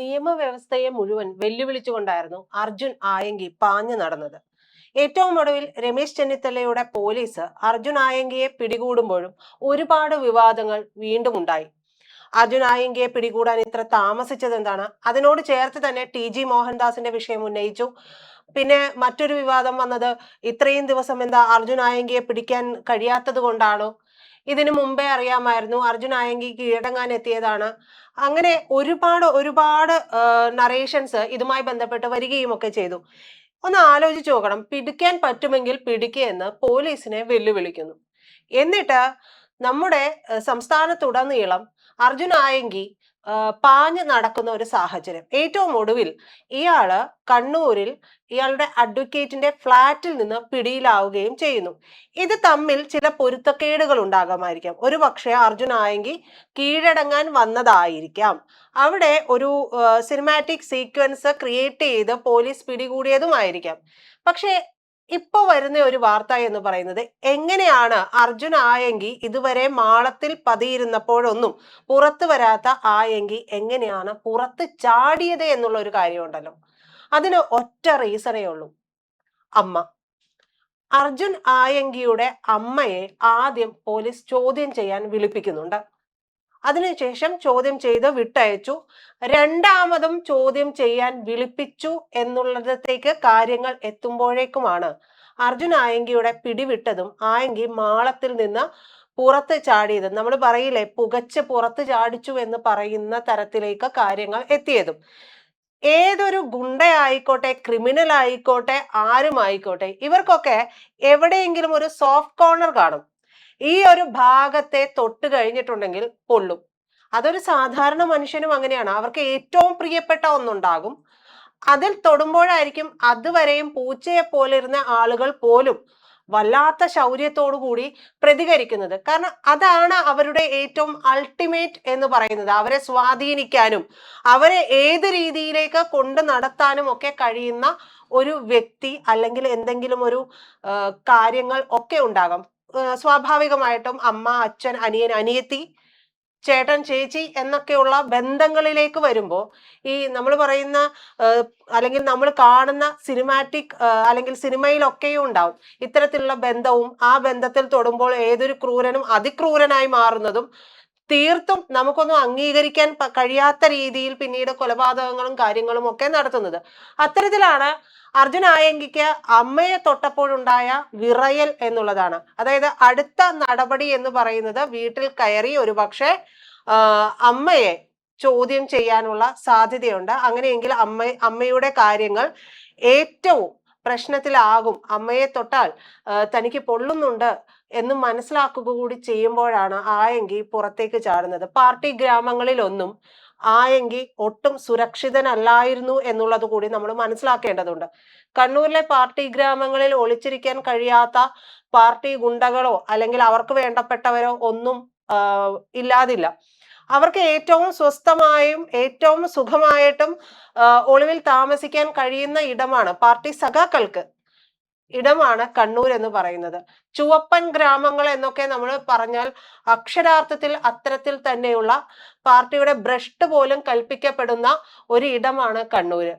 നിയമവ്യവസ്ഥയെ മുഴുവൻ വെല്ലുവിളിച്ചുകൊണ്ടായിരുന്നു അർജുൻ ആയങ്കി പാഞ്ഞു നടന്നത്. ഏറ്റവും ഒടുവിൽ രമേശ് ചെന്നിത്തലയുടെ പോലീസ് അർജുൻ ആയങ്കിയെ പിടികൂടുമ്പോഴും ഒരുപാട് വിവാദങ്ങൾ വീണ്ടും ഉണ്ടായി. അർജുൻ ആയങ്കിയെ പിടികൂടാൻ ഇത്ര താമസിച്ചത് എന്താണ്? അതിനോട് ചേർത്ത് തന്നെ TG മോഹൻദാസിന്റെ വിഷയം ഉന്നയിച്ചു. പിന്നെ മറ്റൊരു വിവാദം വന്നത് ഇത്രയും ദിവസം എന്താ അർജുൻ ആയങ്കിയെ പിടിക്കാൻ കഴിയാത്തത് കൊണ്ടാണോ? ഇതിനു മുമ്പേ അറിയാമായിരുന്നു, അർജുൻ ആയങ്കി കീഴടങ്ങാൻ എത്തിയതാണ്. അങ്ങനെ ഒരുപാട് ഒരുപാട് നറേഷൻസ് ഇതുമായി ബന്ധപ്പെട്ട് വരികയും ഒക്കെ ചെയ്തു. ഒന്ന് ആലോചിച്ച് നോക്കണം, പിടിക്കാൻ പറ്റുമെങ്കിൽ പിടിക്കുക എന്ന് പോലീസിനെ വെല്ലുവിളിക്കുന്നു. എന്നിട്ട് നമ്മുടെ സംസ്ഥാനത്തുടനീളം അർജുൻ ആയങ്കി പാഞ്ഞു നടക്കുന്ന ഒരു സാഹചര്യം. ഏറ്റവും ഒടുവിൽ ഇയാള് കണ്ണൂരിൽ ഇയാളുടെ അഡ്വക്കേറ്റിന്റെ ഫ്ളാറ്റിൽ നിന്ന് പിടിയിലാവുകയും ചെയ്യുന്നു. ഇത് തമ്മിൽ ചില പൊരുത്തക്കേടുകൾ ഉണ്ടാകാമായിരിക്കാം. ഒരു പക്ഷേ അർജുൻ ആയങ്കി കീഴടങ്ങാൻ വന്നതായിരിക്കാം. അവിടെ ഒരു സിനിമാറ്റിക് സീക്വൻസ് ക്രിയേറ്റ് ചെയ്ത് പോലീസ് പിടികൂടിയതുമായിരിക്കാം. പക്ഷേ ഇപ്പൊ വരുന്ന ഒരു വാർത്ത എന്ന് പറയുന്നത്, എങ്ങനെയാണ് അർജുൻ ആയങ്കി ഇതുവരെ മാളത്തിൽ പതിയിരുന്നപ്പോഴൊന്നും പുറത്തു വരാത്ത ആയങ്കി എങ്ങനെയാണ് പുറത്ത് ചാടിയത് എന്നുള്ള ഒരു കാര്യമുണ്ടല്ലോ. അതിന് ഒറ്റ റീസണേ ഉള്ളൂ, അമ്മ. അർജുൻ ആയങ്കിയുടെ അമ്മയെ ആദ്യം പോലീസ് ചോദ്യം ചെയ്യാൻ വിളിപ്പിക്കുന്നുണ്ട്. അതിനുശേഷം ചോദ്യം ചെയ്ത് വിട്ടയച്ചു. രണ്ടാമതും ചോദ്യം ചെയ്യാൻ വിളിപ്പിച്ചു എന്നുള്ളതിലേക്ക് കാര്യങ്ങൾ എത്തുമ്പോഴേക്കുമാണ് അർജുൻ ആയങ്കിയുടെ പിടിവിട്ടതും ആയങ്കി മാളത്തിൽ നിന്ന് പുറത്ത് ചാടിയതും, നമ്മൾ പറയില്ലേ പുകച്ച് പുറത്ത് ചാടിച്ചു എന്ന് പറയുന്ന തരത്തിലേക്ക് കാര്യങ്ങൾ എത്തിയതും. ഏതൊരു ഗുണ്ടയായിക്കോട്ടെ, ക്രിമിനൽ ആയിക്കോട്ടെ, ആരുമായിക്കോട്ടെ, ഇവർക്കൊക്കെ എവിടെയെങ്കിലും ഒരു സോഫ്റ്റ് കോർണർ കാണും. ഈ ഒരു ഭാഗത്തെ തൊട്ട് കഴിഞ്ഞിട്ടുണ്ടെങ്കിൽ പൊള്ളും. അതൊരു സാധാരണ മനുഷ്യനും അങ്ങനെയാണ്. അവർക്ക് ഏറ്റവും പ്രിയപ്പെട്ട ഒന്നുണ്ടാകും, അതിൽ തൊടുമ്പോഴായിരിക്കും അതുവരെയും പൂച്ചയെ പോലെ ഇരുന്ന ആളുകൾ പോലും വല്ലാത്ത ശൗര്യത്തോടു കൂടി പ്രതികരിക്കുന്നത്. കാരണം അതാണ് അവരുടെ ഏറ്റവും അൾട്ടിമേറ്റ് എന്ന് പറയുന്നത്. അവരെ സ്വാധീനിക്കാനും അവരെ ഏത് രീതിയിലേക്ക് കൊണ്ട് നടത്താനും ഒക്കെ കഴിയുന്ന ഒരു വ്യക്തി അല്ലെങ്കിൽ എന്തെങ്കിലും ഒരു കാര്യങ്ങൾ ഒക്കെ ഉണ്ടാകാം. സ്വാഭാവികമായിട്ടും അമ്മ, അച്ഛൻ, അനിയൻ, അനിയത്തി, ചേട്ടൻ, ചേച്ചി എന്നൊക്കെയുള്ള ബന്ധങ്ങളിലേക്ക് വരുമ്പോൾ ഈ നമ്മൾ പറയുന്ന അല്ലെങ്കിൽ നമ്മൾ കാണുന്ന സിനിമാറ്റിക് അല്ലെങ്കിൽ സിനിമയിലൊക്കെയും ഉണ്ടാവും ഇത്തരത്തിലുള്ള ബന്ധവും. ആ ബന്ധത്തിൽ തൊടുമ്പോൾ ഏതൊരു ക്രൂരനും അതിക്രൂരനായി മാറുന്നതും തീർത്തും നമുക്കൊന്നും അംഗീകരിക്കാൻ കഴിയാത്ത രീതിയിൽ പിന്നീട് കൊലപാതകങ്ങളും കാര്യങ്ങളും ഒക്കെ നടത്തുന്നത്. അത്തരത്തിലാണ് അർജുൻ ആയങ്കിക്ക് അമ്മയെ തൊട്ടപ്പോഴുണ്ടായ വിറയൽ എന്നുള്ളതാണ്. അതായത് അടുത്ത നടപടി എന്ന് പറയുന്നത് വീട്ടിൽ കയറി ഒരുപക്ഷെ അമ്മയെ ചോദ്യം ചെയ്യാനുള്ള സാധ്യതയുണ്ട്. അങ്ങനെയെങ്കിൽ അമ്മയുടെ കാര്യങ്ങൾ ഏറ്റവും പ്രശ്നത്തിലാകും. അമ്മയെ തൊട്ടാൽ തനിക്ക് പൊള്ളുന്നുണ്ട് എന്ന് മനസ്സിലാക്കുക കൂടി ചെയ്യുമ്പോഴാണ് ആയങ്കി പുറത്തേക്ക് ചാടുന്നത്. പാർട്ടി ഗ്രാമങ്ങളിലൊന്നും ആയങ്കി ഒട്ടും സുരക്ഷിതനല്ലായിരുന്നു എന്നുള്ളത് കൂടി നമ്മൾ മനസ്സിലാക്കേണ്ടതുണ്ട്. കണ്ണൂരിലെ പാർട്ടി ഗ്രാമങ്ങളിൽ ഒളിച്ചിരിക്കാൻ കഴിയാത്ത പാർട്ടി ഗുണ്ടകളോ അല്ലെങ്കിൽ അവർക്ക് വേണ്ടപ്പെട്ടവരോ ഒന്നും ഇല്ലാതില്ല. അവർക്ക് ഏറ്റവും സ്വസ്ഥമായും ഏറ്റവും സുഖമായിട്ടും ഒളിവിൽ താമസിക്കാൻ കഴിയുന്ന ഇടമാണ്, പാർട്ടി സഖാക്കൾക്ക് ഇടമാണ് കണ്ണൂർ എന്ന് പറയുന്നത്. ചുവപ്പൻ ഗ്രാമങ്ങൾ എന്നൊക്കെ നമ്മൾ പറഞ്ഞാൽ അക്ഷരാർത്ഥത്തിൽ അത്തരത്തിൽ തന്നെയുള്ള പാർട്ടിയുടെ ഭ്രഷ്ട് പോലും കൽപ്പിക്കപ്പെടുന്ന ഒരു ഇടമാണ് കണ്ണൂര്.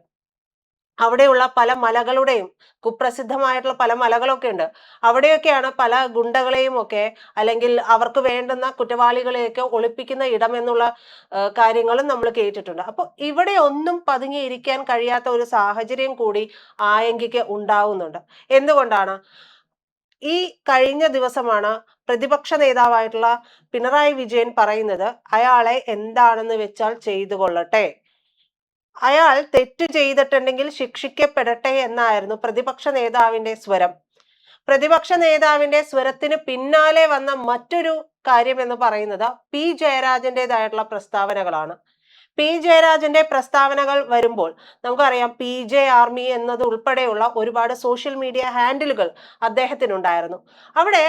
അവിടെയുള്ള പല മലകളുടെയും കുപ്രസിദ്ധമായിട്ടുള്ള പല മലകളൊക്കെ ഉണ്ട്. അവിടെയൊക്കെയാണ് പല ഗുണ്ടകളെയും ഒക്കെ അല്ലെങ്കിൽ അവർക്ക് വേണ്ടുന്ന കുറ്റവാളികളെയൊക്കെ ഒളിപ്പിക്കുന്ന ഇടം എന്നുള്ള കാര്യങ്ങളും നമ്മൾ കേട്ടിട്ടുണ്ട്. അപ്പോൾ ഇവിടെ ഒന്നും പതുങ്ങിയിരിക്കാൻ കഴിയാത്ത ഒരു സാഹചര്യം കൂടി ആയങ്കിക്ക് ഉണ്ടാവുന്നുണ്ട്. എന്തുകൊണ്ടാണ്? ഈ കഴിഞ്ഞ ദിവസമാണ് പ്രതിപക്ഷ നേതാവായിട്ടുള്ള പിണറായി വിജയൻ പറയുന്നത്, അയാളെ എന്താണെന്ന് വെച്ചാൽ ചെയ്തു കൊള്ളട്ടെ, അയാൾ തെറ്റ് ചെയ്തിട്ടുണ്ടെങ്കിൽ ശിക്ഷിക്കപ്പെടട്ടെ എന്നായിരുന്നു പ്രതിപക്ഷ നേതാവിന്റെ സ്വരം. പ്രതിപക്ഷ നേതാവിന്റെ സ്വരത്തിന് പിന്നാലെ വന്ന മറ്റൊരു കാര്യം എന്ന് പറയുന്നത് പി ജയരാജന്റേതായിട്ടുള്ള പ്രസ്താവനകളാണ്. പി ജയരാജന്റെ പ്രസ്താവനകൾ വരുമ്പോൾ നമുക്കറിയാം PJ ആർമി എന്നത് ഉൾപ്പെടെയുള്ള ഒരുപാട് സോഷ്യൽ മീഡിയ ഹാൻഡിലുകൾ അദ്ദേഹത്തിനുണ്ടായിരുന്നു. അവിടെ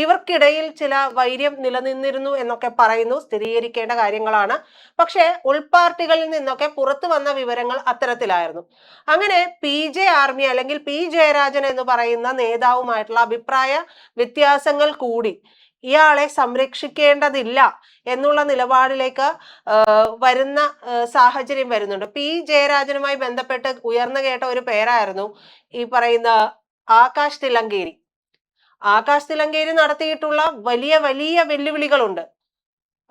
ഇവർക്കിടയിൽ ചില വൈര്യം നിലനിന്നിരുന്നു എന്നൊക്കെ പറയുന്നു, സ്ഥിരീകരിക്കേണ്ട കാര്യങ്ങളാണ്. പക്ഷേ ഉൾപാർട്ടികളിൽ നിന്നൊക്കെ പുറത്തു വന്ന വിവരങ്ങൾ അത്തരത്തിലായിരുന്നു. അങ്ങനെ PJ ആർമി അല്ലെങ്കിൽ പി ജയരാജൻ എന്ന് പറയുന്ന നേതാവുമായിട്ടുള്ള അഭിപ്രായ വ്യത്യാസങ്ങൾ കൂടി ഇയാളെ സംരക്ഷിക്കേണ്ടതില്ല എന്നുള്ള നിലപാടിലേക്ക് വരുന്ന സാഹചര്യം വരുന്നുണ്ട്. പി ജയരാജനുമായി ബന്ധപ്പെട്ട് ഉയർന്നു കേട്ട ഒരു പേരായിരുന്നു ഈ പറയുന്ന ആകാശ് തില്ലങ്കേരി. ആകാശ് തില്ലങ്കേരി നടത്തിയിട്ടുള്ള വലിയ വലിയ വെല്ലുവിളികളുണ്ട്.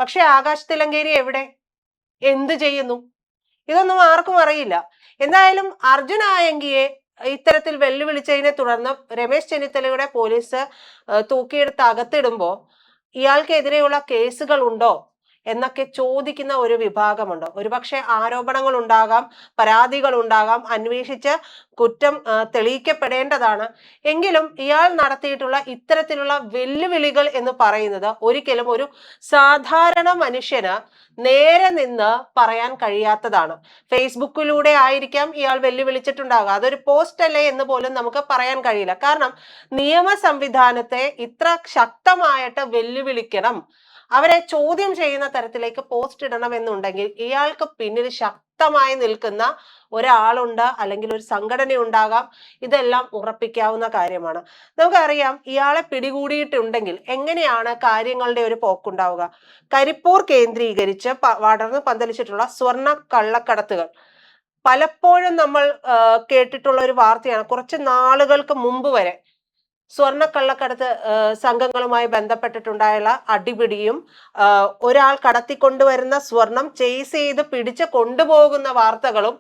പക്ഷെ ആകാശ് തില്ലങ്കേരി എവിടെ? എന്ത് ചെയ്യുന്നു? ഇതൊന്നും ആർക്കും അറിയില്ല. എന്തായാലും അർജുൻ ആയങ്കിയെ ഇത്തരത്തിൽ വെല്ലുവിളിച്ചതിനെ തുടർന്ന് രമേശ് ചെന്നിത്തലയുടെ പോലീസ് തൂക്കിയെടുത്ത് അകത്തിടുമ്പോൾ ഇയാൾക്കെതിരെയുള്ള കേസുകൾ ഉണ്ടോ എന്നൊക്കെ ചോദിക്കുന്ന ഒരു വിഭാഗമുണ്ട്. ഒരുപക്ഷെ ആരോപണങ്ങൾ ഉണ്ടാകാം, പരാതികൾ ഉണ്ടാകാം, അന്വേഷിച്ച് കുറ്റം തെളിയിക്കപ്പെടേണ്ടതാണ്. എങ്കിലും ഇയാൾ നടത്തിയിട്ടുള്ള ഇത്തരത്തിലുള്ള വെല്ലുവിളികൾ എന്ന് പറയുന്നത് ഒരിക്കലും ഒരു സാധാരണ മനുഷ്യന് നേരെ നിന്ന് പറയാൻ കഴിയാത്തതാണ്. ഫേസ്ബുക്കിലൂടെ ആയിരിക്കാം ഇയാൾ വെല്ലുവിളിച്ചിട്ടുണ്ടാകുക. അതൊരു പോസ്റ്റ് അല്ലേ എന്ന് പോലും നമുക്ക് പറയാൻ കഴിയില്ല. കാരണം നിയമ സംവിധാനത്തെ ഇത്ര ശക്തമായിട്ട് വെല്ലുവിളിക്കണം, അവരെ ചോദ്യം ചെയ്യുന്ന തരത്തിലേക്ക് പോസ്റ്റ് ഇടണം എന്നുണ്ടെങ്കിൽ ഇയാൾക്ക് പിന്നിൽ ശക്തമായി നിൽക്കുന്ന ഒരാളുണ്ട്, അല്ലെങ്കിൽ ഒരു സംഘടന ഉണ്ടാകാം. ഇതെല്ലാം ഉറപ്പിക്കാവുന്ന കാര്യമാണ്. നമുക്കറിയാം ഇയാളെ പിടികൂടിയിട്ടുണ്ടെങ്കിൽ എങ്ങനെയാണ് കാര്യങ്ങളുടെ ഒരു പോക്കുണ്ടാവുക. കരിപ്പൂർ കേന്ദ്രീകരിച്ച് പടർന്ന് പന്തലിച്ചിട്ടുള്ള സ്വർണ്ണ കള്ളക്കടത്തുകൾ പലപ്പോഴും നമ്മൾ കേട്ടിട്ടുള്ള ഒരു വാർത്തയാണ്. കുറച്ച് നാളുകൾക്ക് മുമ്പ് വരെ സ്വർണ്ണക്കള്ളക്കടത്ത് സംഘങ്ങളുമായി ബന്ധപ്പെട്ടിട്ടുണ്ടായുള്ള അടിപിടിയും ഒരാൾ കടത്തിക്കൊണ്ടുവരുന്ന സ്വർണം ചേസ് ചെയ്ത് പിടിച്ച് കൊണ്ടുപോകുന്ന വാർത്തകളും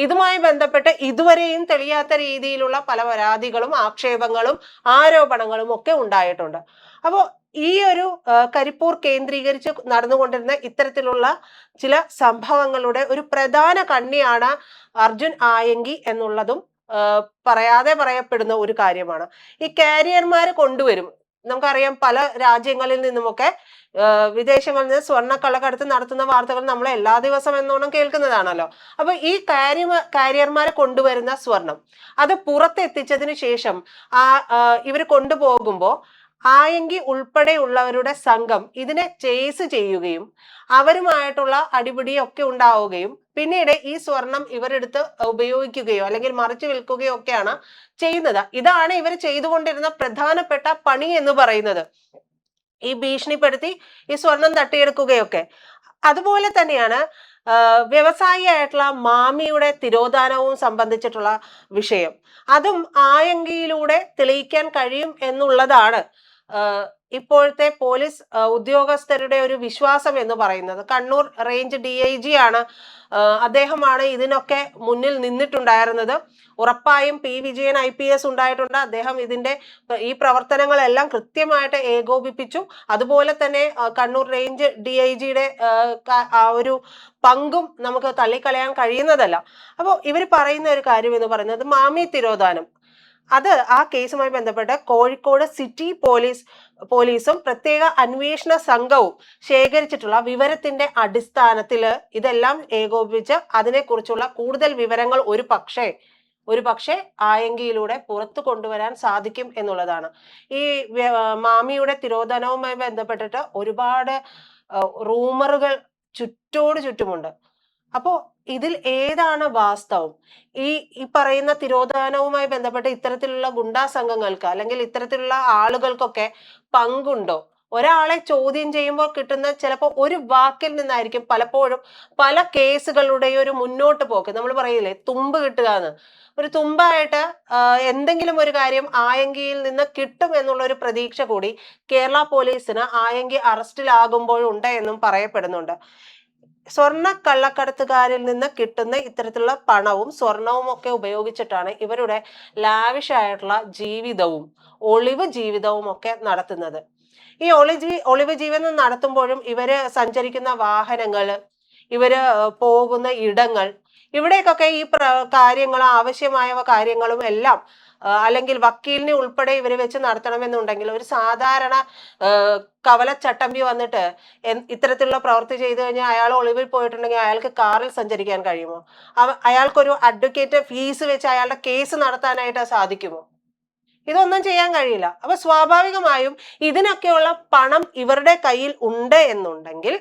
ഇതുമായി ബന്ധപ്പെട്ട് ഇതുവരെയും തെളിയാത്ത രീതിയിലുള്ള പല പരാതികളും ആക്ഷേപങ്ങളും ആരോപണങ്ങളും ഒക്കെ ഉണ്ടായിട്ടുണ്ട്. അപ്പോൾ ഈ ഒരു കരിപ്പൂർ കേന്ദ്രീകരിച്ച് നടന്നുകൊണ്ടിരുന്ന ഇത്തരത്തിലുള്ള ചില സംഭവങ്ങളുടെ ഒരു പ്രധാന കണ്ണിയാണ് അർജുൻ ആയങ്കി എന്നുള്ളതും പറയാതെ പറയപ്പെടുന്ന ഒരു കാര്യമാണ്. ഈ കാരിയർമാർ കൊണ്ടുവരും. നമുക്കറിയാം പല രാജ്യങ്ങളിൽ നിന്നുമൊക്കെ വിദേശങ്ങളിൽ നിന്ന് സ്വർണ്ണ കള്ളക്കടത്ത് നടത്തുന്ന വാർത്തകൾ നമ്മൾ എല്ലാ ദിവസം എന്നോണം കേൾക്കുന്നതാണല്ലോ. അപ്പൊ ഈ കാരിയർമാരെ കൊണ്ടുവരുന്ന സ്വർണം അത് പുറത്തെത്തിച്ചതിന് ശേഷം ഇവർ കൊണ്ടുപോകുമ്പോൾ ആയങ്കി ഉൾപ്പെടെയുള്ളവരുടെ സംഘം ഇതിനെ ചേസ് ചെയ്യുകയും അവരുമായിട്ടുള്ള അടിപിടിയൊക്കെ ഉണ്ടാവുകയും പിന്നീട് ഈ സ്വർണം ഇവരെടുത്ത് ഉപയോഗിക്കുകയോ അല്ലെങ്കിൽ മറിച്ചു വിൽക്കുകയോ ഒക്കെയാണ് ചെയ്യുന്നത്. ഇതാണ് ഇവർ ചെയ്തുകൊണ്ടിരുന്ന പ്രധാനപ്പെട്ട പണി എന്ന് പറയുന്നത്. ഈ ഭീഷണിപ്പെടുത്തി ഈ സ്വർണം തട്ടിയെടുക്കുകയൊക്കെ. അതുപോലെ തന്നെയാണ് വ്യവസായിയായിട്ടുള്ള മാമിയുടെ തിരോധാനവും സംബന്ധിച്ചിട്ടുള്ള വിഷയം. അതും ആയങ്കിയിലൂടെ തെളിയിക്കാൻ കഴിയും എന്നുള്ളതാണ് ഇപ്പോഴത്തെ പോലീസ് ഉദ്യോഗസ്ഥരുടെ ഒരു വിശ്വാസം എന്ന് പറയുന്നത്. കണ്ണൂർ റേഞ്ച് DIG ആണ്, അദ്ദേഹമാണ് ഇതിനൊക്കെ മുന്നിൽ നിന്നിട്ടുണ്ടായിരുന്നത്. ഉറപ്പായും P വിജയൻ IPS ഉണ്ടായിട്ടുണ്ട്. അദ്ദേഹം ഈ പ്രവർത്തനങ്ങളെല്ലാം കൃത്യമായിട്ട് ഏകോപിപ്പിച്ചു. അതുപോലെ തന്നെ കണ്ണൂർ റേഞ്ച് DIGയുടെ ആ ഒരു പങ്കും നമുക്ക് തള്ളിക്കളയാൻ കഴിയുന്നതല്ല. അപ്പോൾ ഇവർ പറയുന്ന ഒരു കാര്യം എന്ന് പറയുന്നത് മാമി തിരോധാനം, അത് ആ കേസുമായി ബന്ധപ്പെട്ട് കോഴിക്കോട് സിറ്റി പോലീസും പ്രത്യേക അന്വേഷണ സംഘവും ശേഖരിച്ചിട്ടുള്ള വിവരത്തിന്റെ അടിസ്ഥാനത്തിൽ ഇതെല്ലാം ഏകോപിപ്പിച്ച് അതിനെക്കുറിച്ചുള്ള കൂടുതൽ വിവരങ്ങൾ ഒരു പക്ഷേ ആയങ്കിയിലൂടെ പുറത്തു കൊണ്ടുവരാൻ സാധിക്കും എന്നുള്ളതാണ്. ഈ മാമിയുടെ തിരോധാനവുമായി ബന്ധപ്പെട്ടിട്ട് ഒരുപാട് റൂമറുകൾ ചുറ്റോട് ചുറ്റുമുണ്ട്. അപ്പോ ഇതിൽ ഏതാണ് വാസ്തവം? ഈ പറയുന്ന തിരോധാനവുമായി ബന്ധപ്പെട്ട് ഇത്തരത്തിലുള്ള ഗുണ്ടാ സംഘങ്ങൾക്ക് അല്ലെങ്കിൽ ഇത്തരത്തിലുള്ള ആളുകൾക്കൊക്കെ പങ്കുണ്ടോ? ഒരാളെ ചോദ്യം ചെയ്യുമ്പോൾ കിട്ടുന്ന ചിലപ്പോൾ ഒരു വാക്കിൽ നിന്നായിരിക്കും പലപ്പോഴും പല കേസുകളുടെ ഒരു മുന്നോട്ട് പോക്ക്. നമ്മൾ പറയില്ലേ തുമ്പ് കിട്ടുക എന്ന്. ഒരു തുമ്പായിട്ട് എന്തെങ്കിലും ഒരു കാര്യം ആയങ്കിയിൽ നിന്ന് കിട്ടും എന്നുള്ള ഒരു പ്രതീക്ഷ കൂടി കേരള പോലീസിന് ആയങ്കി അറസ്റ്റിലാകുമ്പോഴുണ്ട് എന്നും പറയപ്പെടുന്നുണ്ട്. സ്വർണ്ണ കള്ളക്കടത്തുകാരിൽ നിന്ന് കിട്ടുന്ന ഇത്തരത്തിലുള്ള പണവും സ്വർണവും ഒക്കെ ഉപയോഗിച്ചിട്ടാണ് ഇവരുടെ ലാവിഷായിട്ടുള്ള ജീവിതവും ഒളിവ് ജീവിതവും ഒക്കെ നടത്തുന്നത്. ഈ ഒളിവ് ജീവിതം നടത്തുമ്പോഴും ഇവര് സഞ്ചരിക്കുന്ന വാഹനങ്ങൾ, ഇവര് പോകുന്ന ഇടങ്ങൾ, ഇവിടേക്കൊക്കെ ഈ ആവശ്യമായ കാര്യങ്ങളും എല്ലാം അല്ലെങ്കിൽ വക്കീലിനെ ഉൾപ്പെടെ ഇവര് വെച്ച് നടത്തണമെന്നുണ്ടെങ്കിൽ ഒരു സാധാരണ കവലച്ചട്ടമ്പി വന്നിട്ട് ഇത്തരത്തിലുള്ള പ്രവൃത്തി ചെയ്തു കഴിഞ്ഞാൽ അയാൾ ഒളിവിൽ പോയിട്ടുണ്ടെങ്കിൽ അയാൾക്ക് കാറിൽ സഞ്ചരിക്കാൻ കഴിയുമോ? അയാൾക്കൊരു അഡ്വക്കേറ്റ് ഫീസ് വെച്ച് അയാളുടെ കേസ് നടത്താനായിട്ട് സാധിക്കുമോ? ഇതൊന്നും ചെയ്യാൻ കഴിയില്ല. അപ്പൊ സ്വാഭാവികമായും ഇതിനൊക്കെയുള്ള പണം ഇവരുടെ കയ്യിൽ ഉണ്ട് എന്നുണ്ടെങ്കിൽ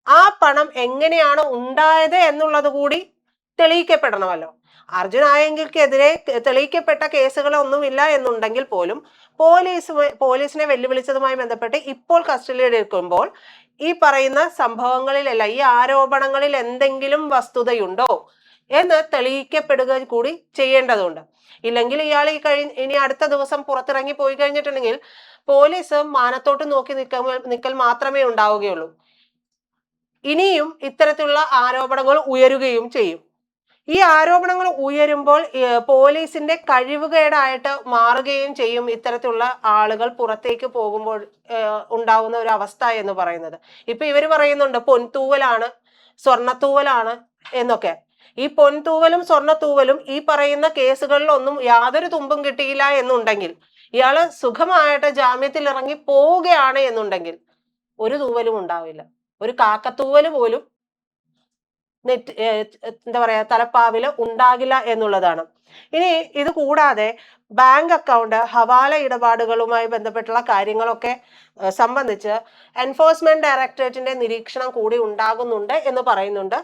ആ പണം എങ്ങനെയാണ് ഉണ്ടായത് എന്നുള്ളത് കൂടി തെളിയിക്കപ്പെടണമല്ലോ. അർജുൻ ആയങ്കിക്കെതിരെ തെളിയിക്കപ്പെട്ട കേസുകളൊന്നുമില്ല എന്നുണ്ടെങ്കിൽ പോലും പോലീസിനെ വെല്ലുവിളിച്ചതുമായി ബന്ധപ്പെട്ട് ഇപ്പോൾ കസ്റ്റഡിയിൽ എടുക്കുമ്പോൾ ഈ പറയുന്ന സംഭവങ്ങളിലല്ല, ഈ ആരോപണങ്ങളിൽ എന്തെങ്കിലും വസ്തുതയുണ്ടോ എന്ന് തെളിയിക്കപ്പെടുക കൂടി ചെയ്യേണ്ടതുണ്ട്. ഇല്ലെങ്കിൽ ഇയാൾ ഇനി അടുത്ത ദിവസം പുറത്തിറങ്ങി പോയി കഴിഞ്ഞിട്ടുണ്ടെങ്കിൽ പോലീസ് മാനത്തോട്ട് നോക്കി നിൽക്കൽ മാത്രമേ ഉണ്ടാവുകയുള്ളൂ. ഇനിയും ഇത്തരത്തിലുള്ള ആരോപണങ്ങൾ ഉയരുകയും ചെയ്യും. ഈ ആരോപണങ്ങൾ ഉയരുമ്പോൾ പോലീസിന്റെ കഴിവുകേടായിട്ട് മാറുകയും ചെയ്യും ഇത്തരത്തിലുള്ള ആളുകൾ പുറത്തേക്ക് പോകുമ്പോൾ ഉണ്ടാവുന്ന ഒരു അവസ്ഥ എന്ന് പറയുന്നത്. ഇപ്പൊ ഇവര് പറയുന്നുണ്ട് പൊൻതൂവലാണ്, സ്വർണത്തൂവലാണ് എന്നൊക്കെ. ഈ പൊൻതൂവലും സ്വർണത്തൂവലും ഈ പറയുന്ന കേസുകളിലൊന്നും യാതൊരു തുമ്പും കിട്ടിയില്ല എന്നുണ്ടെങ്കിൽ, ഇയാള് സുഖമായിട്ട് ജാമ്യത്തിൽ ഇറങ്ങി പോവുകയാണ് എന്നുണ്ടെങ്കിൽ ഒരു തൂവലും ഉണ്ടാവില്ല. ഒരു കാക്കത്തൂവല് പോലും എന്താ പറയാ തലപ്പാവില് ഉണ്ടാകില്ല എന്നുള്ളതാണ്. ഇനി ഇത് കൂടാതെ ബാങ്ക് അക്കൗണ്ട്, ഹവാല ഇടപാടുകളുമായി ബന്ധപ്പെട്ടുള്ള കാര്യങ്ങളൊക്കെ സംബന്ധിച്ച് എൻഫോഴ്സ്മെന്റ് ഡയറക്ടറേറ്റിന്റെ നിരീക്ഷണം കൂടി ഉണ്ടാകുന്നുണ്ട് എന്ന് പറയുന്നുണ്ട്.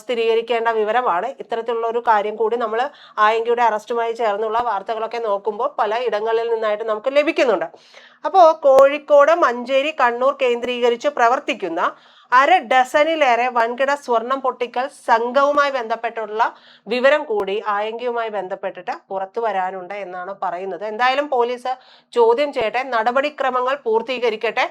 സ്ഥിരീകരിക്കേണ്ട വിവരമാണ്. ഇത്തരത്തിലുള്ള ഒരു കാര്യം കൂടി നമ്മൾ ആയങ്കിയുടെ അറസ്റ്റുമായി ചേർന്നുള്ള വാർത്തകളൊക്കെ നോക്കുമ്പോൾ പല ഇടങ്ങളിൽ നിന്നായിട്ട് നമുക്ക് ലഭിക്കുന്നുണ്ട്. അപ്പോ കോഴിക്കോട്, മഞ്ചേരി, കണ്ണൂർ കേന്ദ്രീകരിച്ച് പ്രവർത്തിക്കുന്ന 1/2 ഡസനിലേറെ വൻകിട സ്വർണം പൊട്ടിക്കൽ സംഘവുമായി ബന്ധപ്പെട്ടുള്ള വിവരം കൂടി ആയങ്കിയുമായി ബന്ധപ്പെട്ടിട്ട് പുറത്തു വരാനുണ്ട് എന്നാണ് പറയുന്നത്. എന്തായാലും പോലീസ് ചോദ്യം ചെയ്യട്ടെ, നടപടിക്രമങ്ങൾ പൂർത്തീകരിക്കട്ടെ.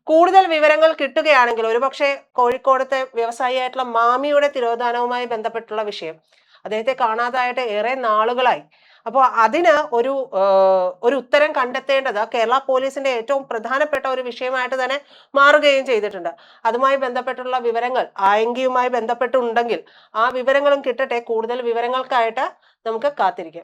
കൂടുതൽ വിവരങ്ങൾ കിട്ടുകയാണെങ്കിൽ, ഒരുപക്ഷെ കോഴിക്കോടത്തെ വ്യവസായിയായിട്ടുള്ള മാമിയുടെ തിരോധാനവുമായി ബന്ധപ്പെട്ടുള്ള വിഷയം, അദ്ദേഹത്തെ കാണാതായിട്ട് ഏറെ നാളുകളായി. അപ്പോൾ അതിന് ഒരു ഉത്തരം കണ്ടെത്തേണ്ടത് കേരള പോലീസിന്റെ ഏറ്റവും പ്രധാനപ്പെട്ട ഒരു വിഷയമായിട്ട് തന്നെ മാറുകയും ചെയ്തിട്ടുണ്ട്. അതുമായി ബന്ധപ്പെട്ടുള്ള വിവരങ്ങൾ ആയങ്കിയുമായി ബന്ധപ്പെട്ടുണ്ടെങ്കിൽ ആ വിവരങ്ങളും കിട്ടട്ടെ. കൂടുതൽ വിവരങ്ങൾക്കായിട്ട് നമുക്ക് കാത്തിരിക്കാം.